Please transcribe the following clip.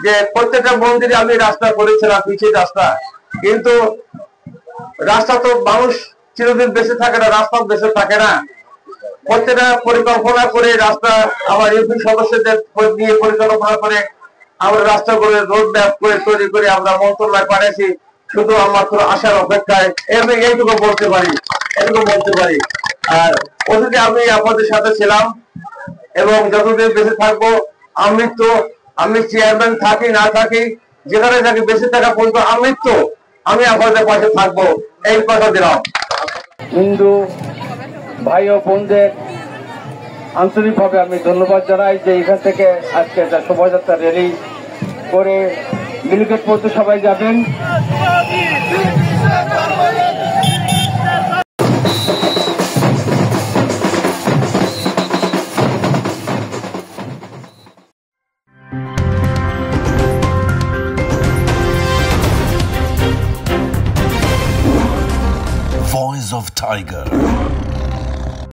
যে প্রত্যেকটা মন্দিরে আমি রাস্তা করেছিলাম, পিছিয়ে রাস্তা, কিন্তু রাস্তা তো মানুষ চিরদিন বেঁচে থাকে না, রাস্তাও বেঁচে থাকে না। প্রত্যেকটা পরিকল্পনা করে রাস্তা আমার ইউপি সদস্যদের নিয়ে পরিকল্পনা করে আমরা রাস্তা করে রোড ম্যাপ করে তৈরি করে আমরা মন্ত্রণালয় পাঠিয়েছি, শুধু মাত্র আসার অপেক্ষায়। এইটুকু বলতে পারি, আর অতীতে আমি আপনাদের সাথে ছিলাম এবং যতদিন বেঁচে থাকবো আমি চেয়ারম্যান থাকি না থাকি, যেখানে থাকি বেঁচে থাকা পর্যন্ত আমি আপনাদের পাশে থাকবো, এই কথা দিলাম। হিন্দু ভাই ও বোনদের আন্তরিকভাবে আমি ধন্যবাদ জানাই যে এখান থেকে আজকে একটা শোভাযাত্রা র্যালি করে মিলগেট পড়তে সবাই যাবেন। Voice of Tiger.